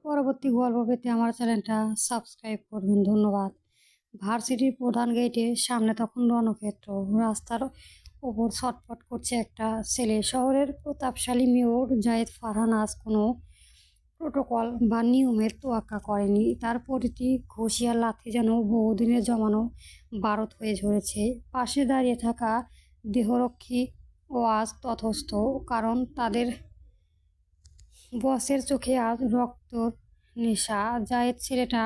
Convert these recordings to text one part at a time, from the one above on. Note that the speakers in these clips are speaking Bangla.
পরবর্তী গল্প পেতে আমার চ্যানেলটা সাবস্ক্রাইব করবেন। ধন্যবাদ। ভার্সিটির প্রধান গেটের সামনে তখন রণক্ষেত্র। রাস্তার ওপর ছটফট করছে একটা ছেলে। শহরের প্রতাপশালী মেয়র জায়েদ ফারহান আজ কোনো প্রোটোকল বা নিয়মের তোয়াক্কা করেনি। তার প্রতিটি ঘুষি আর লাথি যেন বহুদিনের জমানো বারুদ হয়ে ঝরেছে। পাশে দাঁড়িয়ে থাকা দেহরক্ষী ও আজ তথস্থ, কারণ তাদের বসের চোখে আজ রক্তর নেশা। জায়েদ ছেলেটা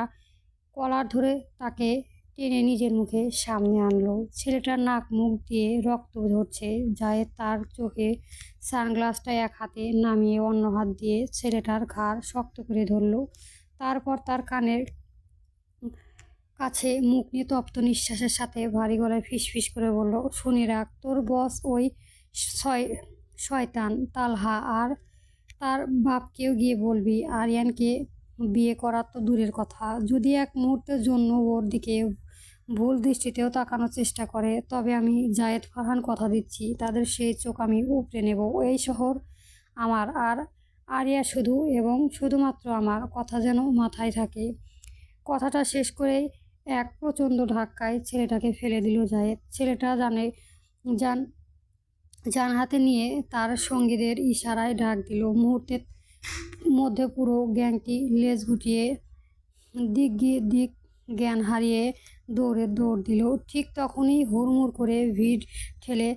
কলার ধরে তাকে টেনে নিজের মুখে সামনে আনলো। ছেলেটার নাক মুখ দিয়ে রক্ত ঝরছে। জায়েদ তার চোখে সানগ্লাসটা এক হাতে নামিয়ে অন্য হাত দিয়ে ছেলেটার ঘাড় শক্ত করে ধরলো। তারপর তার কানের কাছে মুখ নিয়ে তপ্ত নিঃশ্বাসের সাথে ভারী গলায় ফিসফিস করে বলল, শুনে রাখ, তোর বস ওই শয়তান তালহা, আর তার বাপকেও গিয়ে বলবি আরিয়ানকে বিয়ে করা তো দূরের কথা, যদি এক মুহূর্তের জন্য ওর দিকে ভুল দৃষ্টিতেও তাকানোর চেষ্টা করে, তবে আমি জায়েদ ফারহান কথা দিচ্ছি, তাদের সেই চোখ আমি উপড়ে নেব। এই শহর আমার, আর আরিয়া শুধু এবং শুধুমাত্র আমার। কথা যেন মাথায় থাকে। কথাটা শেষ করেই এক প্রচণ্ড ধাক্কায় ছেলেটাকে ফেলে দিল জায়েদ। ছেলেটা জান যান হাতে নিয়ে তার সঙ্গীদের ইশারায় ডাক দিল। মুহূর্তের মধ্যে পুরো গ্যাংটি লেজ গুটিয়ে দিক জ্ঞান হারিয়ে দৌড় দিল। ঠিক তখনই হুড়মুড় করে ভিড় ঠেলে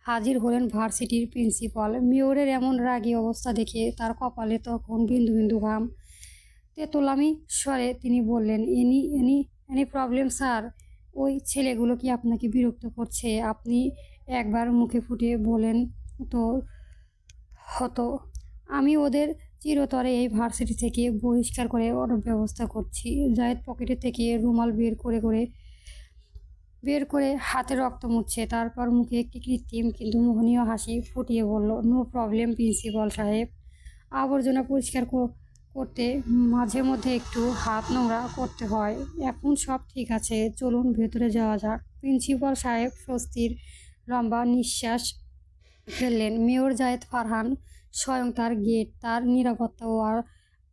হাজির হলেন ভার্সিটির প্রিন্সিপাল। মেয়রের এমন রাগী অবস্থা দেখে তার কপালে তখন বিন্দু বিন্দু ঘাম তেতলামি স্বরে তিনি বললেন, any any any problem sir? ওই ছেলেগুলো কি আপনাকে বিরক্ত করছে? আপনি একবার মুখে ফুটে বলেন তো হতো। আমি ওদের চিরতরে এই ভার্সিটি থেকে বহিষ্কার করে ওর ব্যবস্থা করছি। জায়েদ পকেটে থেকে রুমাল বের করে হাতে রক্ত মুছছে। তারপর মুখে একটি কৃত্রিম কিন্তু মোহনীয় হাসি ফুটিয়ে বলল, নো প্রবলেম প্রিন্সিপাল সাহেব। আবর্জনা পরিষ্কার করতে মাঝে মধ্যে একটু হাত নোংরা করতে হয়। এখন সব ঠিক আছে, চলুন ভেতরে যাওয়া যাক। প্রিন্সিপাল সাহেব স্বস্তির লম্বা নিঃশ্বাস ফেললেন। মেয়র জায়েদ ফারহান স্বয়ং তার গেট, তার নিরাপত্তা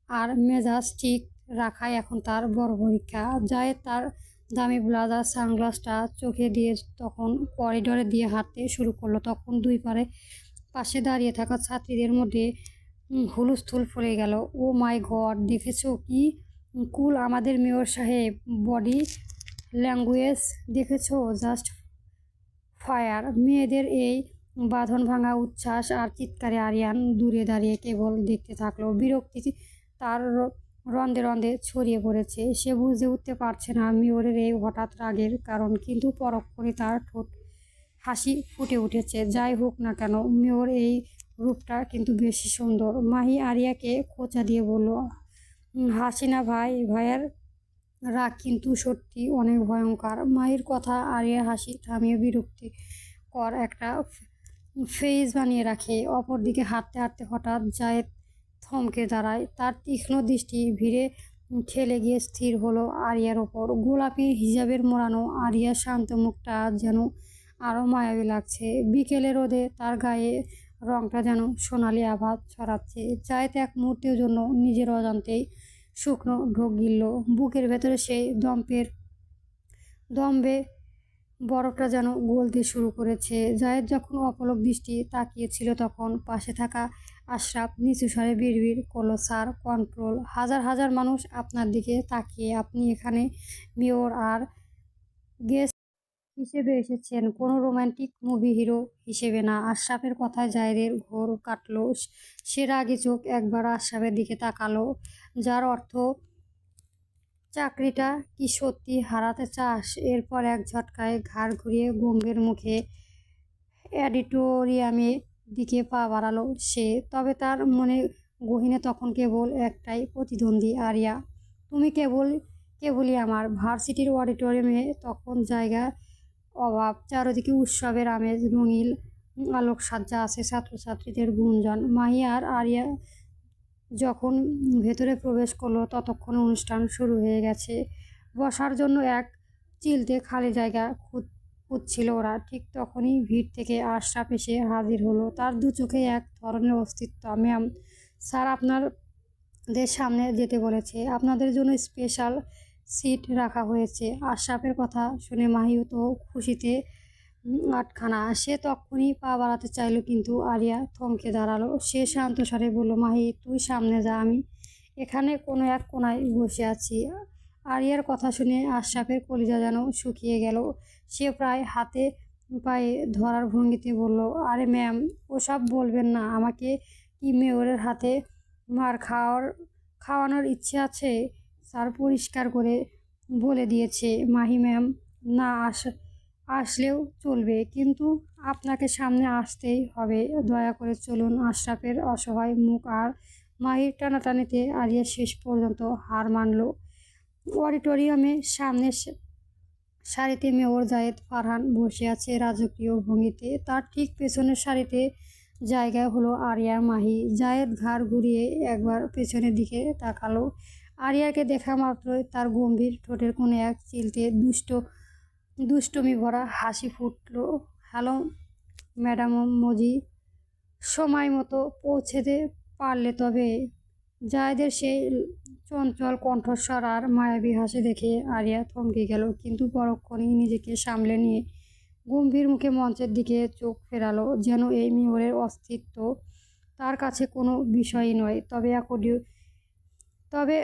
আর মেজাজ ঠিক রাখাই এখন তার বড় পরীক্ষা। জায়েদ তার দামি ব্লাজার সানগ্লাসটা চোখে দিয়ে তখন করিডোরে দিয়ে হাঁটতে শুরু করলো। তখন দুই পাশে দাঁড়িয়ে থাকা ছাত্রীদের মধ্যে হুলস্থুল পড়ে গেল। ও মাই গড, দেখেছো কি কুল আমাদের মেয়র সাহেব, বডি ল্যাঙ্গুয়েজ দেখেছো, জাস্ট ফায়ার। মেয়েদের এই বাঁধন ভাঙা উচ্ছ্বাস আর চিৎকারে আরিয়ান দূরে দাঁড়িয়ে কেবল দেখতে থাকলো। বিরক্তি তার রন্ধে রন্ধে ছড়িয়ে পড়েছে। সে বুঝে উঠতে পারছে না মেয়রের এই হঠাৎ রাগের কারণ, কিন্তু পরক্ষণে তার ঠোঁট হাসি ফুটে উঠেছে। যাই হোক না কেন, মেয়র এই রূপটা কিন্তু বেশি সুন্দর। মাহি আরিয়াকে খোঁচা দিয়ে বলল, হাসিনা ভাইয়ের রাগ কিন্তু সত্যি অনেক ভয়ঙ্কর। মাহির কথা আরিয়া হাসি থামিয়ে বিরক্তিকর একটা ফেজ বানিয়ে রাখে। অপরদিকে হাঁটতে হাঁটতে হঠাৎ জায়েদ থমকে দাঁড়ায়। তার তীক্ষ্ণ দৃষ্টি ভিড়ে ঠেলে গিয়ে স্থির হলো আরিয়ার ওপর। গোলাপি হিজাবের মোড়ানো আরিয়ার শান্ত মুখটা যেন আরও মায়াবী লাগছে। বিকেলে রোদে তার গায়ে রংটা যেন সোনালি আভা ছড়াচ্ছে। জায়েদ এক মুহূর্তের জন্য নিজের অজান্তেই শুকনো ঢোক গিলল। বুকের ভেতরে সেই দম্বে বরফটা যেন গলতে শুরু করেছে। জায়েদ যখন অপলক দৃষ্টি তাকিয়েছিল, তখন পাশে থাকা আশরাফ নিচু স্বরে বিড়বিড় করলো, স্যার কন্ট্রোল, হাজার হাজার মানুষ আপনার দিকে তাকিয়ে, আপনি এখানে মেয়র আর গেস্ট হিসেবে এসেছেন, কোনো রোমান্টিক মুভি হিরো হিসেবে না। আশরাফের কথায় জায়েদের ঘোর কাটলো। সে রাগে চোখ একবার আশরাফের দিকে তাকালো, যার অর্থ চাকরিটা কি সত্যি হারাতে চাস? এরপর এক ঝটকায় ঘাড় ঘুরিয়ে গম্ভীর মুখে অডিটোরিয়ামের দিকে পা বাড়ালো সে। তবে তার মনে গহীনে তখন কেবল একটাই প্রতিদ্বন্দ্বী, আরিয়া। তুমি কেবলই আমার। ভার্সিটির অডিটোরিয়ামে তখন জায়গার অভাব। চারদিকে উৎসবের আমেজ, রঙিন আলোকসজ্জা, আছে ছাত্রছাত্রীদের গুঞ্জন। মাহি আর আরিয়া যখন ভেতরে প্রবেশ করলো, ততক্ষণে অনুষ্ঠান শুরু হয়ে গেছে। বসার জন্য এক চিলতে খালি জায়গা খুঁজছিল ওরা। ঠিক তখনই ভিড় থেকে আশরাফ এসে হাজির হলো। তার দু চোখে এক ধরনের অস্তিত্ব। ম্যাম, স্যার আপনার দের সামনে যেতে বলেছে। আপনাদের জন্য স্পেশাল সিট রাখা হয়েছে। আশরাফের কথা শুনে মাহিও তো খুশিতে আটখানা। সে তখনই পা বাড়াতে চাইল, কিন্তু আরিয়া থমকে দাঁড়ালো। সে শান্ত স্বরে বলল, মাহি তুই সামনে যা, আমি এখানে কোনো এক কোনায় বসে আছি। আরিয়ার কথা শুনে আশরাফের কলিজা যেন শুকিয়ে গেল। সে প্রায় হাতে পায়ে ধরার ভঙ্গিতে বলল, আরে ম্যাম, ওসব বলবেন না। আমাকে কি মেয়রের হাতে মার খাওয়ানোর ইচ্ছে আছে? স্যার পরিষ্কার করে বলে দিয়েছে মাহি ম্যাম না আসলেও চলবে, কিন্তু আপনাকে সামনে আসতেই হবে। দয়া করে চলুন। আশরাফের অসহায় মুখ আর মাহির টানাটানিতে আরিয়া শেষ পর্যন্ত হার মানল। অডিটোরিয়ামে সামনে সারিতে মেয়র জায়েদ ফারহান বসে আছে রাজকীয় ভঙ্গিতে। তার ঠিক পেছনের সারিতে জায়গায় হলো আরিয়া মাহি। জায়েদ ঘাড় ঘুরিয়ে একবার পেছনের দিকে তাকালো। আরিয়াকে দেখা মাত্রই তার গম্ভীর ঠোঁটের কোণে এক চিলতে দুষ্টুমি ভরা হাসি ফুটল। হ্যালো ম্যাডাম মজি, সময় মতো পৌঁছেতে পারলে তবে? জায়েদের সেই চঞ্চল কণ্ঠস্বর আর মায়াবী হাসি দেখে আরিয়া থমকে গেল, কিন্তু পরক্ষণেই নিজেকে সামলে নিয়ে গম্ভীর মুখে মঞ্চের দিকে চোখ ফেরালো, যেন এই মেয়রের অস্তিত্ব তার কাছে কোনো বিষয়ই নয়। তবে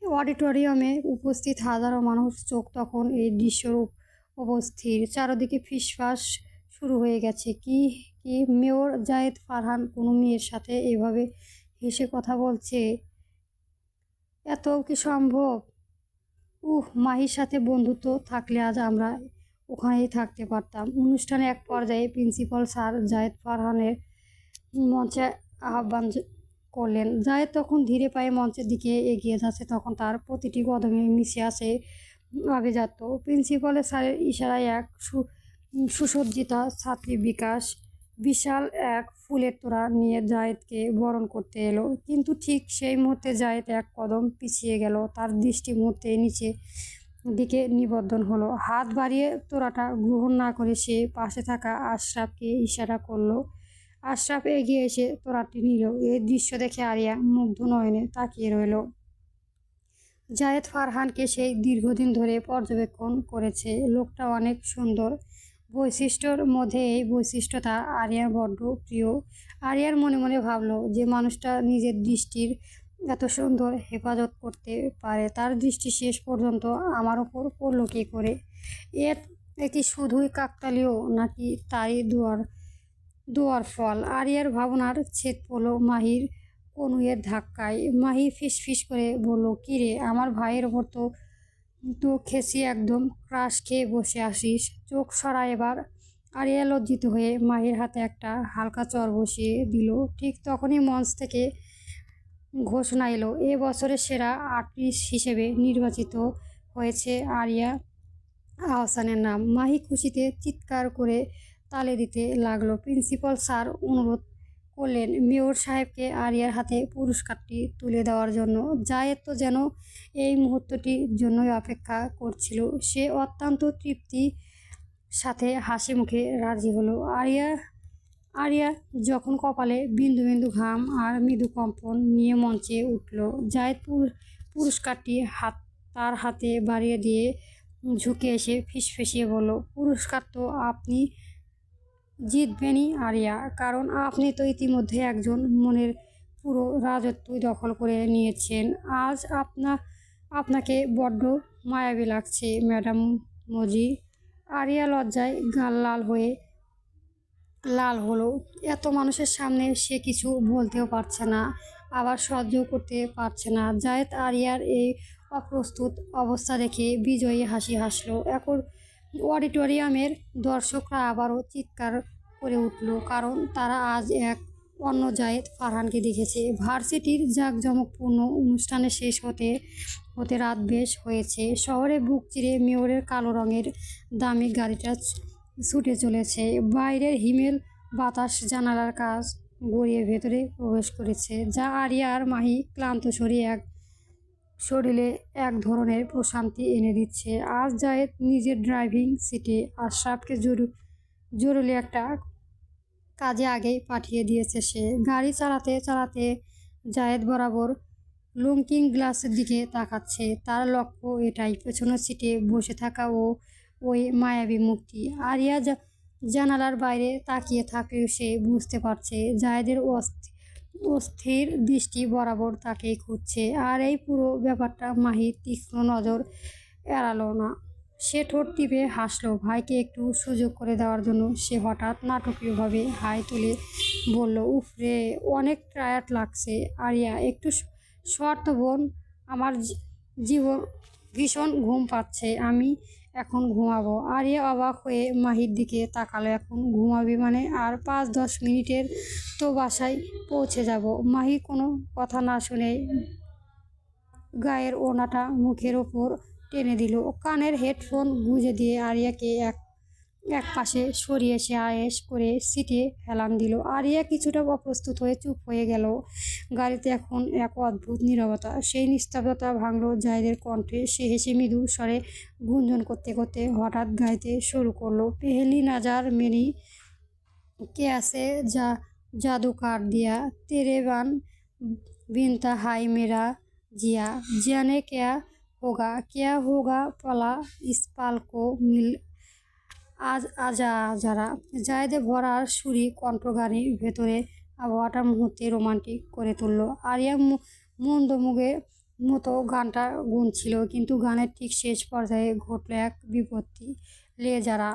অডিটোরিয়ামে উপস্থিত হাজারো মানুষ চোখ তখন এই দৃশ্যরূপ অবস্থির। চারদিকে ফিসফাস শুরু হয়ে গেছে। কি কি মেয়র জায়েদ ফারহান কোনো মেয়ের সাথে এভাবে হেসে কথা বলছে? এত কি সম্ভব? মাহির সাথে বন্ধুত্ব থাকলে আজ আমরা ওখানেই থাকতে পারতাম। অনুষ্ঠানে এক পর্যায়ে প্রিন্সিপাল স্যার জায়েদ ফারহানের মঞ্চে আহ্বান করলেন। জায়েদ তখন ধীরে পায়ে মঞ্চের দিকে এগিয়ে যাচ্ছে। তখন তার প্রতিটি কদমে মিশে আছে আভিজাত্য। প্রিন্সিপালের স্যারের ইশারায় এক সুসজ্জিতা ছাত্রী বিকাশ বিশাল এক ফুলের তোড়া নিয়ে জায়েদকে বরণ করতে এলো, কিন্তু ঠিক সেই মুহূর্তে জায়েদ এক কদম পিছিয়ে গেল। তার দৃষ্টি মুহূর্তে নিচে দিকে নিবদ্ধন হলো। হাত বাড়িয়ে তোড়াটা গ্রহণ না করে সে পাশে থাকা আশরাফকে ইশারা করলো। আশরাফ এগিয়ে এসে তোড়াটি নিল। এই দৃশ্য দেখে আরিয়া মুগ্ধ নয়নে তাকিয়ে রইল। জায়েদ ফারহানকে সেই দীর্ঘদিন ধরে পর্যবেক্ষণ করেছে। লোকটা অনেক সুন্দর। বৈশিষ্ট্যর মধ্যে এই বৈশিষ্ট্যটা আরিয়ার বড্ড প্রিয়। আরিয়ার মনে মনে ভাবল, যে মানুষটা নিজের দৃষ্টির এত সুন্দর হেফাজত করতে পারে, তার দৃষ্টি শেষ পর্যন্ত আমার ওপর পড়ল কী করে? এ কি শুধুই কাকতালীয়, নাকি তারই দোয়ার ফল? আরিয়ার ভাবনার ছেদ পড়ল মাহির কনুইয়ের ধাক্কায়। মাহি ফিসফিস করে বলল, কিরে, আমার ভাইয়ের ওপর তো খেসি একদম ক্রাশ খেয়ে বসে আসিস। চোখ সরা এবার। আরিয়া লজ্জিত হয়ে মাহির হাতে একটা হালকা চর বসিয়ে দিল। ঠিক তখনই মঞ্চ থেকে ঘোষণা এলো, এ বছরের সেরা আর্টিস্ট হিসেবে নির্বাচিত হয়েছে আরিয়া আহসানের নাম। মাহি খুশিতে চিৎকার করে তালি দিতে লাগলো। প্রিন্সিপাল স্যার অনুরোধ করলেন মেয়র সাহেবকে আরিয়ার হাতে পুরস্কারটি তুলে দেওয়ার জন্য। জায়েদ তো যেন এই মুহূর্তটির জন্যই অপেক্ষা করছিল। সে অত্যন্ত তৃপ্তির সাথে হাসি মুখে রাজি হলো। আরিয়া যখন কপালে বিন্দু বিন্দু ঘাম আর মৃদু কম্পন নিয়ে মঞ্চে উঠল, জায়েদ পুরস্কারটি তার হাতে বাড়িয়ে দিয়ে ঝুঁকে এসে ফিসফিসিয়ে বলল, পুরস্কার তো আপনি জিতবেনই আরিয়া, কারণ আপনি তো ইতিমধ্যে একজন মনের পুরো রাজত্বই দখল করে নিয়েছেন। আজ আপনাকে বড্ড মায়াবী লাগছে ম্যাডাম মজি। আরিয়া লজ্জায় গাল লাল হলো। এত মানুষের সামনে সে কিছু বলতেও পারছে না, আবার সহ্যও করতে পারছে না। জায়েদ আরিয়ার এই অপ্রস্তুত অবস্থা দেখে বিজয়ী হাসি হাসল। এখন অডিটোরিয়ামের দর্শকরা আবারও চিৎকার করে উঠল, কারণ তারা আজ এক অন্য জায়েদ ফারহানকে দেখেছে। ভার্সিটির জাঁকজমকপূর্ণ অনুষ্ঠানে শেষ হতে রাত বেশ হয়েছে। শহরে বুক চিরে মেয়রের কালো রঙের দামি গাড়িটা ছুটে চলেছে। বাইরের হিমেল বাতাস জানালার কাছ গড়িয়ে ভেতরে প্রবেশ করেছে, যা আরিয়া আর মাহি ক্লান্ত শরীরে এক ধরনের প্রশান্তি এনে দিচ্ছে। আজ জায়েদ নিজের ড্রাইভিং সিটে। আশরাফকে জরুরি একটা কাজে আগেই পাঠিয়ে দিয়েছে সে। গাড়ি চালাতে চালাতে জায়েদ বরাবর লুকিং গ্লাসের দিকে তাকাচ্ছে। তার লক্ষ্য এটাই, পেছনের সিটে বসে থাকা ওই মায়াবী মুখটি। আরিয়া জানালার বাইরে তাকিয়ে থাকলেও সে বুঝতে পারছে জায়েদের অস্থির দৃষ্টি বরাবর তাকেই খুঁজছে। আর এই পুরো ব্যাপারটা মাহির তীক্ষ্ণ নজর এড়ালো না। সে ঠোঁট টিপে হাসলো ভাইকে একটু সুযোগ করে দেওয়ার জন্য। সে হঠাৎ নাটকীয়ভাবে হাই তুলে বলল, উফ রে, অনেক টায়ার্ড লাগছে। আরিয়া, একটু শর্ত বোন, আমার জীবন ভীষণ ঘুম পাচ্ছে, আমি এখন ঘুমাবো। আরিয়া অবাক হয়ে মাহির দিকে তাকালো। এখন ঘুমাবি মানে? আর 5-10 মিনিটের তো বাসায় পৌঁছে যাব। মাহি কোনো কথা না শুনে গায়ের ওড়নাটা মুখের ওপর টেনে দিল। কানের হেডফোন গুঁজে দিয়ে আরিয়াকে এক পাশে সরিয়ে সে আয়েশ করে সিটে হেলান দিল। আরিয়া কিছুটা অপ্রস্তুত হয়ে চুপ হয়ে গেল। গাড়িতে এখন এক অদ্ভুত নীরবতা। সেই নিস্তব্ধতা ভাঙল জায়েদের কণ্ঠে। সে হেসে মৃদু স্বরে গুঞ্জন করতে করতে হঠাৎ গাইতে শুরু করলো, পেহলি নজর মেরি कैसे जादू कर दिया तेरे बिन हाय मेरा जिया, जाने क्या होगा पला इस पल को मिल আজ আজা যারা। জায়েদে ভরা সুরি কণ্ঠগানের ভেতরে আবহাওয়াটা মুহূর্তে রোমান্টিক করে তুলল। আরিয়া মন্দমুখের মতো গানটা গুনছিল, কিন্তু গানের ঠিক শেষ পর্যায়ে ঘটল এক বিপত্তি। যারা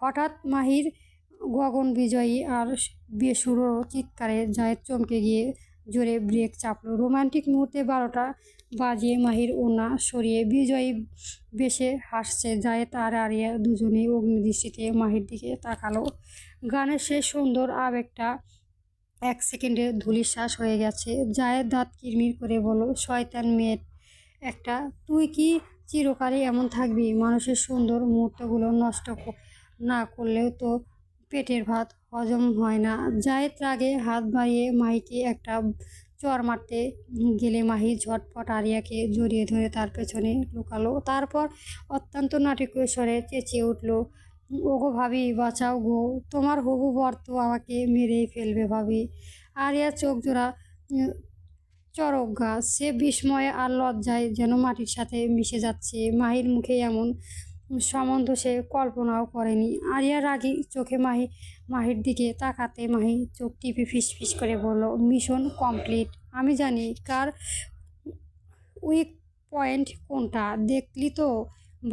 হঠাৎ মাহির গগন বিজয়ী আর বেসুরো চিৎকারে জায়েদ চমকে গিয়ে জোরে ব্রেক চাপলো। রোমান্টিক মুহূর্তে 12টা বাজিয়ে মাহির ওড়না সরিয়ে বিজয়ী বেশে হাসছে জায়েদ আর আরিয়া। দুজনেই অগ্নিদৃষ্টিতে মাহির দিকে তাকালো। গানের সেই সুন্দর আবেগটা 1 সেকেন্ডে ধূলিসাৎ হয়ে গেছে। জায়েদ দাঁত কিরমির করে বলল, শয়তান মেয়ে একটা, তুই কি চিরকালই এমন থাকবি? মানুষের সুন্দর মুহূর্তগুলো নষ্ট না করলেও তো পেটের ভাত হজম হয় না। জায়েদ রাগে হাত বাড়িয়ে মাহিকে একটা চড় মারতে গেলে মাহি ঝটপট আরিয়াকে জড়িয়ে ধরে তার পেছনে লুকালো। তারপর অত্যন্ত নাটকীয় স্বরে চেঁচিয়ে উঠল, ওগো ভাবি, বাঁচাও গো, তোমার হবু বর তো আমাকে মেরেই ফেলবে ভাবি। আরিয়া চোখ জোড়া চরক গাছ। সে বিস্ময়ে আর লজ্জায় যেন মাটির সাথে মিশে যাচ্ছে। মাহির মুখে এমন সম্বন্ধ সে কল্পনাও করেনি। আরিয়া রাগী চোখে মাহির দিকে তাকাতে মাহি চোখ টিপে ফিসফিস করে বলল, মিশন কমপ্লিট। আমি জানি কার উইক পয়েন্ট কোনটা, দেখলি তো?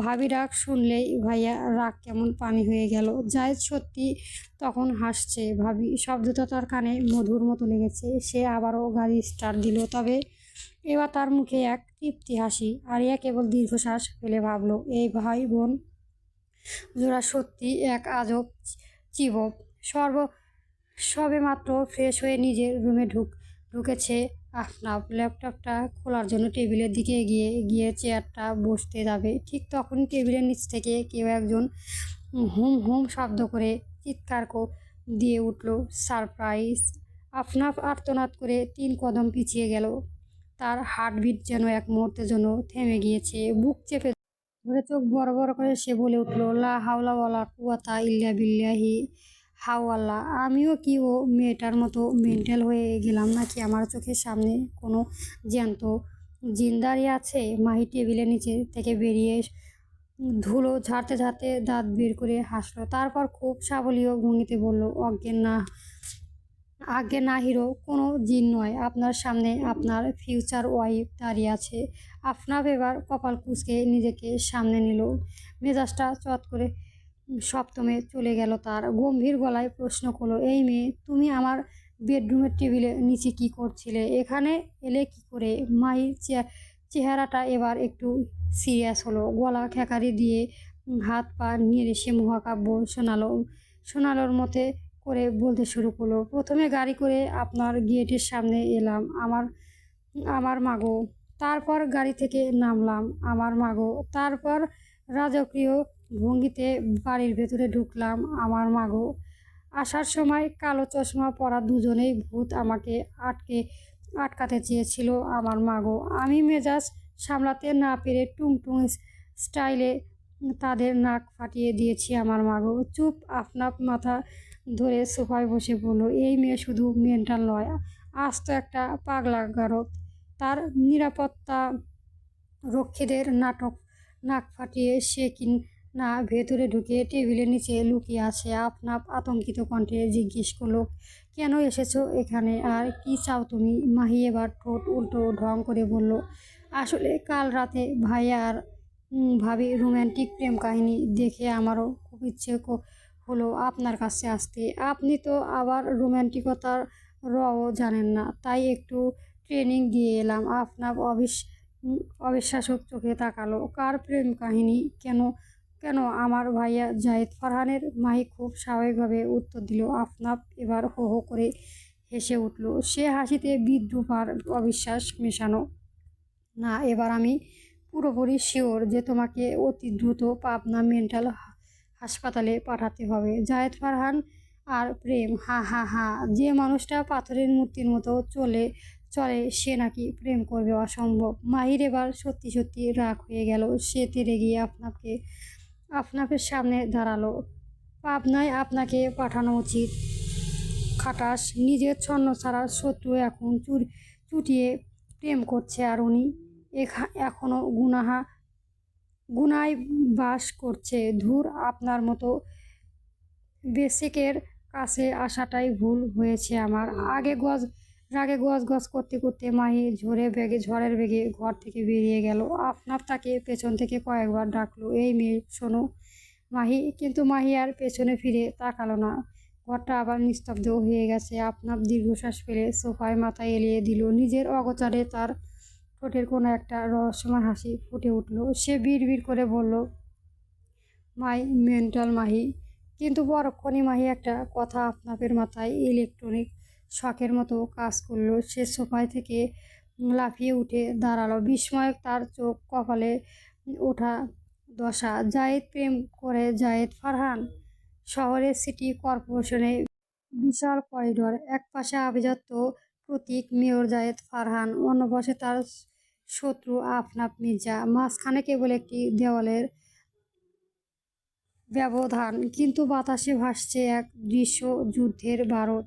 ভাবি ডাক শুনলেই ভাইয়া রাগ কেমন পানি হয়ে গেল। জায়েদ সত্যি তখন হাসছে। ভাবি শব্দটা তার কানে মধুর মতো লেগেছে। সে আবারও গাড়ি স্টার্ট দিল, তবে এবার তার মুখে এক তৃপ্তি হাসি। আরিয়া কেবল দীর্ঘশ্বাস ফেলে ভাবল, এই ভাই বোন জোড়া সত্যি এক আজব চিবক। সবে মাত্র ফ্রেশ হয়ে নিজের রুমে ঢুকেছে আফনাফ। ল্যাপটপটা খোলার জন্য টেবিলের দিকে গিয়ে চেয়ারটা বসতে যাবে, ঠিক তখনই টেবিলের নিচ থেকে কেউ একজন হুম হুম শব্দ করে চিৎকার দিয়ে উঠল, সারপ্রাইজ! আফনাফ আর্তনাদ করে 3 কদম পিছিয়ে গেল। তার হার্টবিট যেন এক মুহূর্তের জন্য থেমে গিয়েছে। বুক চেপে ধরে চোখ বড় বড় করে সে বলে উঠল, লা হাওলা ওয়ালা কুওয়াতা ইল্লা বিল্লাহি। হাওয়াল্লাহ! আমিও কি ও মেয়েটার মতো মেন্টাল হয়ে গেলাম নাকি? আমার চোখের সামনে কোনো জ্যান্ত জিন দাঁড়িয়ে আছে। মাহি টেবিলের নিচে থেকে বেরিয়ে ধুলো ঝাড়তে ঝাড়তে দাঁত বের করে হাসলো। তারপর খুব সাবলীয় ভঙ্গিতে বলল, আজ্ঞে না হিরো, কোনো জিন নয়। আপনার সামনে আপনার ফিউচার ওয়াইফ দাঁড়িয়ে আছে। আফনাফ এবার কপাল কুঁচকে নিজেকে সামনে নিল। মেজাজটা চট করে সপ্তমে চলে গেল তার। গম্ভীর গলায় প্রশ্ন করলো, এই মেয়ে, তুমি আমার বেডরুমের টেবিলের নিচে কি করছিলে? এখানে এলে কি করে? মাহির চেহারাটা এবার একটু সিরিয়াস হলো। গলা খেকারি দিয়ে হাত পা নেড়ে সে মহাকাব্য শোনালোর মতে করে বলতে শুরু করলো, প্রথমে গাড়ি করে আপনার গেটের সামনে এলাম, আমার মাগো। তারপর গাড়ি থেকে নামলাম, আমার মাগো। তারপর রাজকীয় ভঙ্গিতে বাড়ির ভেতরে ঢুকলাম, আমার মাগো। আসার সময় কালো চশমা পরা দুজনেই ভূত আমাকে আটকাতে চেয়েছিল, আমার মাগো। আমি মেজাজ সামলাতে না পেরে টুংটুং স্টাইলে তাদের নাক ফাটিয়ে দিয়েছি, আমার মাগো। চুপ! আফনাফ মাথা ধরে সোফায় বসে বলল, এই মেয়ে শুধু মেন্টাল নয়, আজ তো একটা পাগলা গারদ। তার নিরাপত্তা রক্ষীদের নাক ফাটিয়ে সে কি না ভেতরে ঢুকে টেবিলের নিচে লুকিয়ে আছে। আপনার আতঙ্কিত কণ্ঠে জিজ্ঞেস করলো, কেন এসেছো এখানে আর কি চাও তুমি? মাহি এবার ঠোঁট উল্টো ঢং করে বলল, আসলে কাল রাতে ভাইয়া আর ভাবি রোম্যান্টিক প্রেম কাহিনী দেখে আমারও খুব ইচ্ছে হলো আপনার কাছে আসতে। আপনি তো আবার রোম্যান্টিকতার রও জানেন না, তাই একটু ট্রেনিং দিয়ে এলাম। আপনার অবিশ্বাসক চোখে তাকালো, কার প্রেম কাহিনী? কেন কেন আমার ভাইয়া জাহিদ ফারহানের? মাহি খুব স্বাভাবিকভাবে উত্তর দিল। আফনাফ এবার হো হো করে হেসে উঠল। সে হাসিতে বিদ্রুপ আর অবিশ্বাস মেশানো। না, এবার আমি পুরোপুরি শিওর যে তোমাকে অতি দ্রুত পাবনা মেন্টাল হাসপাতালে পাঠাতে হবে। জায়েদ ফারহান আর প্রেম? হা হা হা। যে মানুষটা পাথরের মূর্তির মতো চলে চলে সে নাকি প্রেম করবে? অসম্ভব। মাহির এবার সত্যি সত্যি রাগ হয়ে গেল। সে তেড়ে গিয়ে আপনাকে সামনে দাঁড়ালো। পাবনায় আপনাকে পাঠানো উচিত। খাটাস, নিজের ছন্ন ছাড়া শত্রু এখন চুটিয়ে প্রেম করছে আর উনি এখনো গুনায় বাস করছে। ধুর, আপনার মতো বেসিকের কাছে আসাটাই ভুল হয়েছে আমার। রাগে গজ গজ করতে করতে মাহি ঝড়ের বেগে ঘর থেকে বেরিয়ে গেল। আপনার তাকে পেছন থেকে কয়েকবার ডাকলো, এই মেয়ে শোনো। কিন্তু মাহি আর পেছনে ফিরে তাকালো না। ঘরটা আবার নিস্তব্ধ হয়ে গেছে। আপনার দীর্ঘশ্বাস ফেলে সোফায় মাথা এলিয়ে দিল। নিজের অগোচরে তার ঠোঁটের কোনো একটা রহস্যময় হাসি ফুটে উঠল। সে বিড়বিড় করে বলল, মাই মেন্টাল মাহি। কিন্তু পরক্ষণই মাহি একটা কথা আপনাদের মাথায় ইলেকট্রনিক শকের মতো কাজ করলো। সে সোফায় থেকে লাফিয়ে উঠে দাঁড়ালো। বিস্ময় তার চোখ কপালে ওঠা দশা। জাহিদ প্রেম করে? জাহিদ ফারহান? শহরের সিটি কর্পোরেশনে বিশাল করিডোর। এক পাশে আভিজাত্য প্রতীক মেয়র জাহিদ ফারহান, অন্য পাশে তার শত্রু আফনাফ মির্জা। মাঝখানে কেবল একটি দেওয়ালের ব্যবধান, কিন্তু বাতাসে ভাসছে এক দৃশ্য যুদ্ধের বারুদ।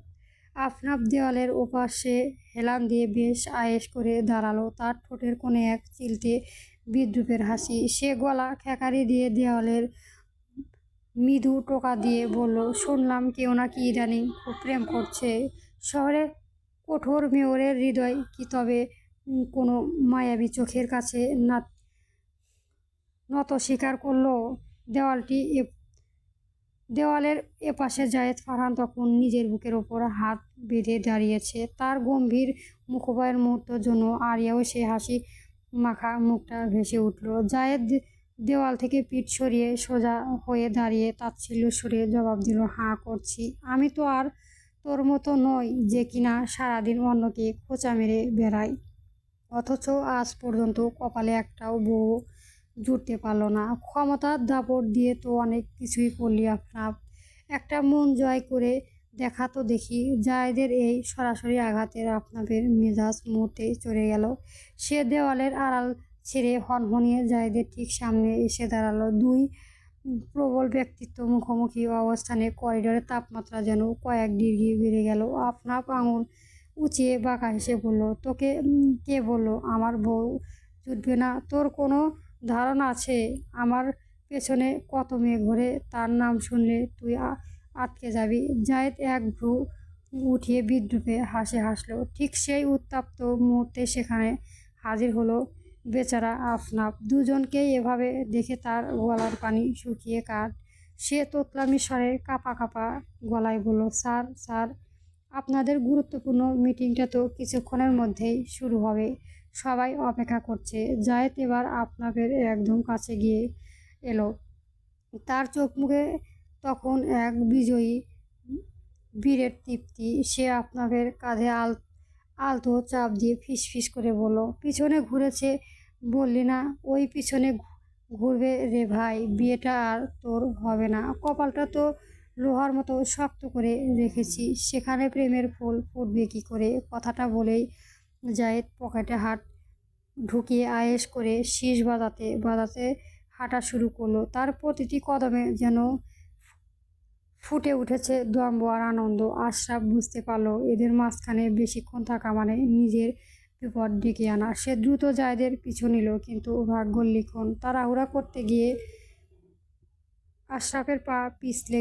আফনাফ দেওয়ালের ওপাশে হেলান দিয়ে বেশ আয়েশ করে দাঁড়ালো। তার ঠোঁটের কোণে এক চিলতে বিদ্রুপের হাসি। সে গলা খেকারি দিয়ে দেওয়ালের মৃদু টোকা দিয়ে বলল, শুনলাম কেউ নাকি ইদানিং খুব প্রেম করছে। শহরে কঠোর মেয়রের হৃদয় কি তবে কোনো মায়াবী চোখের কাছে নত স্বীকার করলো? দেওয়ালের এপাশে জায়েদ ফারহান তখন নিজের বুকের ওপর হাত বেঁধে দাঁড়িয়েছে। তার গম্ভীর মুখোপায়ের মুহূর্তের জন্য আরিয়াও সে হাসি মাখা মুখটা ভেসে উঠল। জায়েদ দেওয়াল থেকে পিঠ সরিয়ে সোজা হয়ে দাঁড়িয়ে তাচ্ছিল্য সুরে জবাব দিল, হাঁ করছি। আমি তো আর তোর মতো নই যে কিনা সারাদিন অন্যকে খোঁচা মেরে বেড়াই, অথচ আজ পর্যন্ত কপালে একটাও বউ জুটতে পারল না। ক্ষমতার দাপট দিয়ে তো অনেক কিছুই করলি আপনার। একটা মন জয় করে দেখা তো দেখি। জায়েদের এই সরাসরি আঘাতের আপনাদের মেজাজ মুহূর্তেই চড়ে গেল। সে দেওয়ালের আড়াল ছেড়ে হনহনিয়ে জায়েদের ঠিক সামনে এসে দাঁড়ালো। দুই প্রবল ব্যক্তিত্ব মুখোমুখি অবস্থানে করিডোরের তাপমাত্রা যেন কয়েক ডিগ্রি বেড়ে গেল। আপনার আঙুল উঁচিয়ে বাঁকা হেসে বলল, তোকে কে বললো আমার বউ জুটবে না? তোর কোনো ধারণা আছে আমার পেছনে কত মেয়ে ঘোরে? তার নাম শুনলে তুই আটকে যাবি। জায়েদ এক ভ্রু উঠিয়ে বিদ্রুপে হাসলো। ঠিক সেই উত্তপ্ত মুহূর্তে সেখানে হাজির হলো বেচারা আফনাফ। দুজনকেই এভাবে দেখে তার গলার পানি শুকিয়ে কাঠ। সে তোতলামি স্বরে কাঁপা কাঁপা গলায় বলল, স্যার স্যার, আপনাদের গুরুত্বপূর্ণ মিটিংটা তো কিছুক্ষণের মধ্যেই শুরু হবে, সবাই অপেক্ষা করছে। জায়েদ এবার আপনাদের একদম কাছে গিয়ে এলো। তার চোখ মুখে তখন এক বিজয়ী বীরের তৃপ্তি। সে আপনাদের কাঁধে আলতো চাপ দিয়ে ফিস করে বলল, পিছনে ঘুরেছে বললি না? ওই পিছনে ঘুরবে রে ভাই, বিয়েটা আর তোর হবে না। কপালটা তো লোহার মতো শক্ত করে রেখেছি, সেখানে প্রেমের ফুল ফুটবে কী করে? কথাটা বলেই জায়েদ পকেটে হাত ঢুকিয়ে আয়েশ করে শীষ বাজাতে হাঁটা শুরু করলো। তার প্রতিটি কদমে যেন ফুটে উঠেছে দম্ভ আর আনন্দ। আশরাফ বুঝতে পারল এদের মাঝখানে বেশিক্ষণ থাকা মানে নিজের বিপদ ডেকে আনা। সে দ্রুত জায়েদের পিছু নিল, কিন্তু ভাগ্যর লিখন তাড়াহুড়া করতে গিয়ে আশরাফের পা পিছলে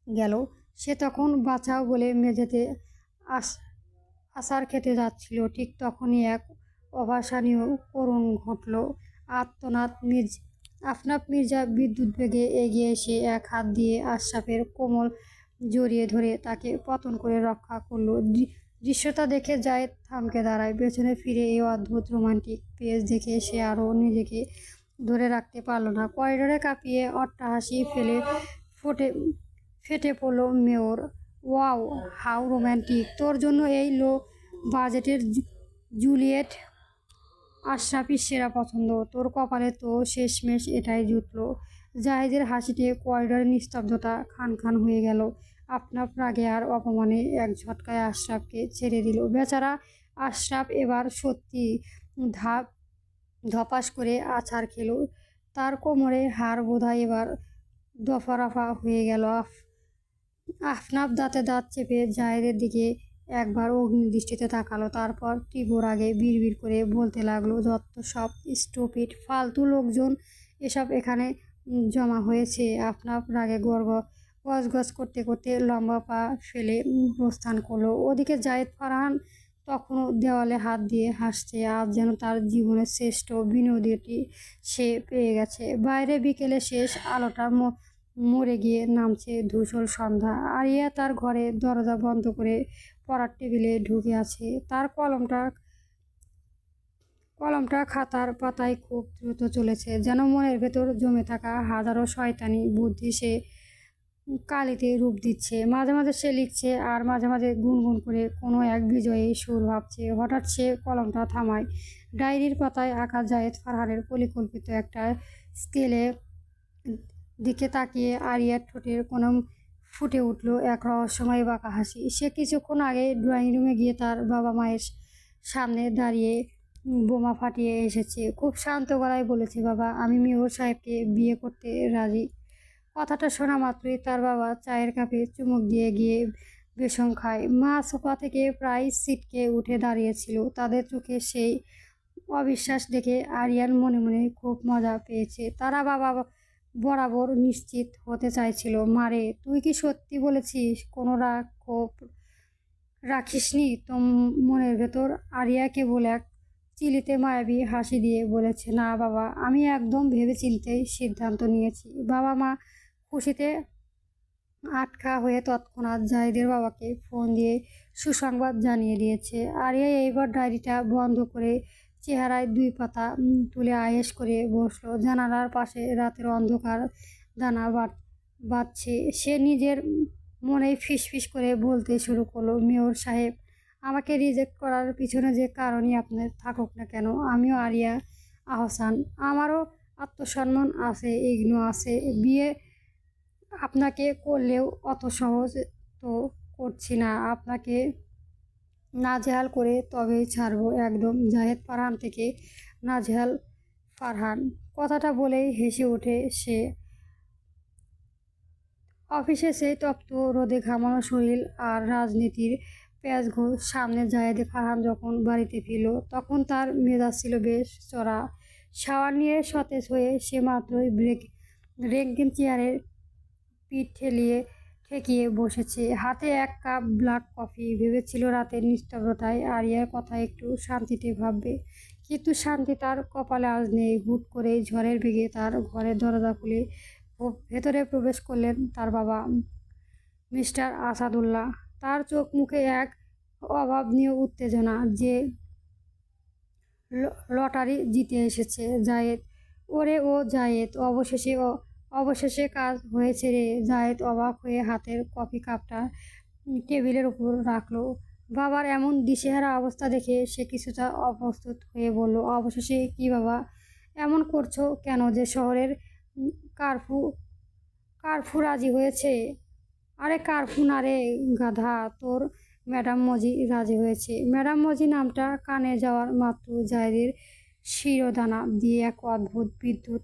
গেল। সে তখন বাঁচাও বলে মেঝেতে আছাড় খেতে যাচ্ছিল। ঠিক তখনই এক অভাসানীয় করুণ ঘটল। আর্তনাদ আফনাফ মির্জা বিদ্যুৎ বেগে এগিয়ে এসে এক হাত দিয়ে আশরাফের কোমল জড়িয়ে ধরে তাকে পতন করে রক্ষা করলো। দৃশ্যটা দেখে জায়েদ থমকে দাঁড়ায়। পেছনে ফিরে এই অদ্ভুত রোমান্টিক পেজ দেখে সে আরও নিজেকে ধরে রাখতে পারল না। করিডোরে কাঁপিয়ে অট্টহাসি ফেটে পড়ল মেয়র। Wow, how romantic! তোর জন্য এই লো বাজেটের জুলিয়েট আশরাফির সেরা পছন্দ। তোর কপালে তো শেষমেশ এটাই জুটল। জাহিদের হাসিতে করিডোরের নিস্তব্ধতা খান খান হয়ে গেল। আপনার রাগে আর অপমানে এক ঝটকায় আশরাফকে ছেড়ে দিল। বেচারা আশরাফ এবার সত্যি ধপাস করে আছাড় খেল। তার কোমরে হাড় বোধহয় এবার দফা-রফা হয়ে গেল। আফনাফ দাঁতে দাঁত চেপে জাহিদের দিকে একবার অগ্নিদৃষ্টিতে তাকালো। তারপর তীব্র রাগে বিড়বিড় করে বলতে লাগলো, যত সব স্টুপিড ফালতু লোকজন এসব এখানে জমা হয়েছে। আফনাফ রাগে গজগজ করতে করতে লম্বা পা ফেলে প্রস্থান করলো। ওদিকে জায়েদ ফারহান তখনও দেওয়ালে হাত দিয়ে হাসছে। আজ যেন তার জীবনের শ্রেষ্ঠ বিনোদনটি সে পেয়ে গেছে। বাইরে বিকেলে শেষ আলোটা মরে গিয়ে নামছে ধূসর সন্ধ্যা। আরিয়া তার ঘরে দরজা বন্ধ করে পড়ার টেবিলে ঢুকে আছে। তার কলমটা খাতার পাতায় খুব দ্রুত চলেছে, যেন মনের ভেতর জমে থাকা হাজারো শয়তানি বুদ্ধি সে কালিতে রূপ দিচ্ছে। মাঝে মাঝে সে লিখছে, আর মাঝে মাঝে গুনগুন করে কোনো এক বিজয়ী সুর ভাবছে। হঠাৎ সে কলমটা থামায়। ডায়েরির পাতায় আঁকা জায়েদ ফারহানের পরিকল্পিত একটা স্কেলে দিকে তাকিয়ে আরিয়ার ঠোঁটের কোণে ফুটে উঠল এক রহস্যময় বাঁকা হাসি। সে কিছুক্ষণ আগে ড্রয়িং রুমে গিয়ে তার বাবা মায়ের সামনে দাঁড়িয়ে বোমা ফাটিয়ে এসেছে। খুব শান্ত গলায় বলেছে, বাবা, আমি মেয়র সাহেবকে বিয়ে করতে রাজি। কথাটা শোনা মাত্রই তার বাবা চায়ের কাপে চুমুক দিয়ে গিয়ে বেসম খায়। মা সোফা থেকে প্রায় ছিটকে উঠে দাঁড়িয়েছিল। তাদের চোখে সেই অবিশ্বাস দেখে আরিয়ান মনে মনে খুব মজা পেয়েছে। তারা বাবা বরাবর নিশ্চিত হতে চাইছিল। মারে, তুই কি সত্যি বলেছিস? কোনো রাগ ক্ষোভ রাখিসনি তো মনের ভেতর? আরিয়া কেবল এক চিলিতে মায়াবী হাসি দিয়ে বলেছে, না বাবা, আমি একদম ভেবেচিন্তেই সিদ্ধান্ত নিয়েছি। বাবা মা খুশিতে আটকা হয়ে তৎক্ষণাৎ জাহিদের বাবাকে ফোন দিয়ে সুসংবাদ জানিয়ে দিয়েছে। আরিয়া এইবার ডায়েরিটা বন্ধ করে চেহারায় 2 পাতা তুলে আয়েশ করে বসলো। জানালার পাশে রাতের অন্ধকার দানা বাজছে। সে নিজের মনেই ফিসফিস করে বলতে শুরু করলো, মেয়র সাহেব, আমাকে রিজেক্ট করার পিছনে যে কারণই আপনার থাকুক না কেন, আমিও আরিয়া আহসান। আমারও আত্মসম্মান আছে, ইগনো আছে। বিয়ে আপনাকে করলেও অত সহজ তো করছি না। আপনাকে নাজেহাল করে তবেই ছাড়বো একদম। জাহেদ ফারহান থেকে নাজেহাল ফারহান। কথাটা বলেই হেসে ওঠে সে। অফিসে সেই তপ্ত রোদে ঘামানো শরীর আর রাজনীতির প্যাঁচঘোষ সামনে জাহেদ ফারহান যখন বাড়িতে ফিরল, তখন তার মেজাজ ছিল বেশ চড়া। শাওয়ার নিয়ে সতেজ হয়ে সে মাত্রই রেঙ্কিন চেয়ারের পিঠ ঠেকিয়ে বসেছে। হাতে এক কাপ ব্ল্যাক কফি। ভেবেছিল রাতের নিস্তব্ধতায় আরিয়ার কথা একটু শান্তিতে ভাববে, কিন্তু শান্তি তার কপালে আজ নেই। হুট করেই ঝড়ের বেগে তার ঘরের দরজা খুলে ভেতরে প্রবেশ করলেন তার বাবা, মিস্টার আসাদুল্লাহ। তার চোখ মুখে এক অভাবনীয় উত্তেজনা, যে লটারি জিতে এসেছে। জায়েদ, ওরে ও জায়েদ, অবশেষে কাজ হয়েছে রে। জায়েদ অবাক হয়ে হাতের কফি কাপটা টেবিলের উপর রাখলো। বাবার এমন দিশেহারা অবস্থা দেখে সে কিছুটা অপ্রস্তুত হয়ে বলল, অবশেষে কি বাবা, এমন করছো কেন যে শহরের কারফু রাজি হয়েছে? আরে কারফু না রে গাধা, তোর ম্যাডাম মজি রাজি হয়েছে। ম্যাডাম মজি নামটা কানে যাওয়ার মাত্র জায়েদের শিরোদানা দিয়ে এক অদ্ভুত বিদ্যুৎ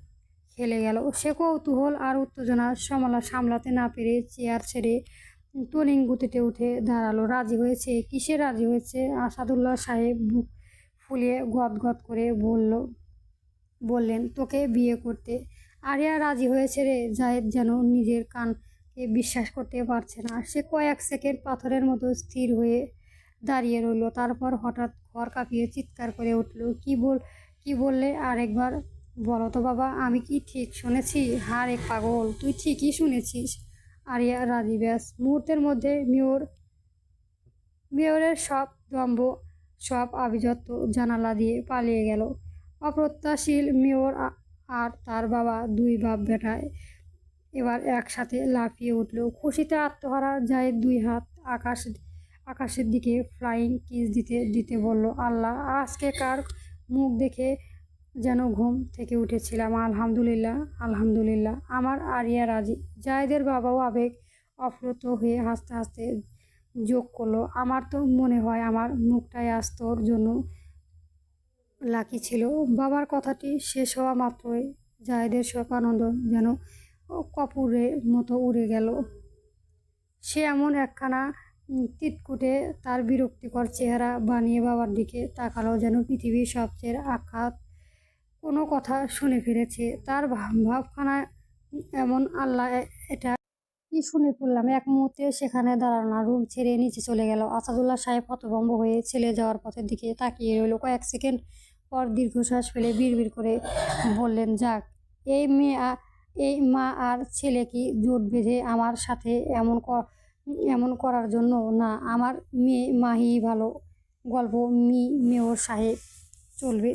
খেলে গেল। সে কৌতূহল আর উত্তেজনা সামলাতে না পেরে চেয়ার ছেড়ে তলিং গতিতে উঠে দাঁড়ালো। রাজি হয়েছে? কিসে রাজি হয়েছে? আসাদুল্লাহ সাহেব বুক ফুলিয়ে গদগদ করে বললেন, তোকে বিয়ে করতে। আরিয়া রাজি হয়েছে রে। জাহেদ যেন নিজের কানকে বিশ্বাস করতে পারছে না। সে কয়েক সেকেন্ড পাথরের মতো স্থির হয়ে দাঁড়িয়ে রইল। তারপর হঠাৎ ঘর কাঁপিয়ে চিৎকার করে উঠল, কি বললে? আরেকবার বলো তো বাবা, আমি কি ঠিক শুনেছি? হারে পাগল, তুই ঠিকই শুনেছিস। আরিয়া রাজি। ব্যাস মুহূর্তের মধ্যে মেয়রের সব দম্ভ, সব আভিজাত্য জানালা দিয়ে পালিয়ে গেল। অপ্রত্যাশিত মেয়র আর তার বাবা, দুই বাপ বেটায় এবার একসাথে লাফিয়ে উঠল। খুশিতে আত্মহারা জায়েদ দুই হাত আকাশের দিকে ফ্লাইং কিস দিতে দিতে বলল, আল্লাহ, আজকে কার মুখ দেখে যেন ঘুম থেকে উঠেছিলাম। আলহামদুলিল্লাহ, আলহামদুলিল্লাহ, আমার আরিয়া রাজি। জায়েদের বাবাও আবেগ আপ্লুত হয়ে হাসতে হাসতে যোগ করলো, আমার তো মনে হয় আমার মুখটাই আজ তোর জন্য লাকি ছিল। বাবার কথাটি শেষ হওয়া মাত্রই জায়েদের শোক আনন্দ যেন কপুরের মতো উড়ে গেল। সে এমন একখানা তিটকুটে তার বিরক্তিকর চেহারা বানিয়ে বাবার দিকে তাকালো, যেন পৃথিবীর সবচেয়ে আঘাত কোনো কথা শুনে ফেলেছে। তার ভাবখানা এমন, আল্লাহ, এটা কি শুনে ফেললাম! এক মুহূর্তে সেখানে দাঁড়ালো না, রুম ছেড়ে নিচে চলে গেল। আসাদুল্লাহ সাহেব হতভম্ব হয়ে ছেলে যাওয়ার পথের দিকে তাকিয়ে রইল। কয়েক সেকেন্ড পর দীর্ঘশ্বাস ফেলে বিড়বিড় করে বললেন, যাক, এই মা আর ছেলে কি জোট বেঁধে আমার সাথে এমন করার জন্য? না, আমার মেয়ে মাহি ভালো। গল্প মেয়র সাহেব চলবে।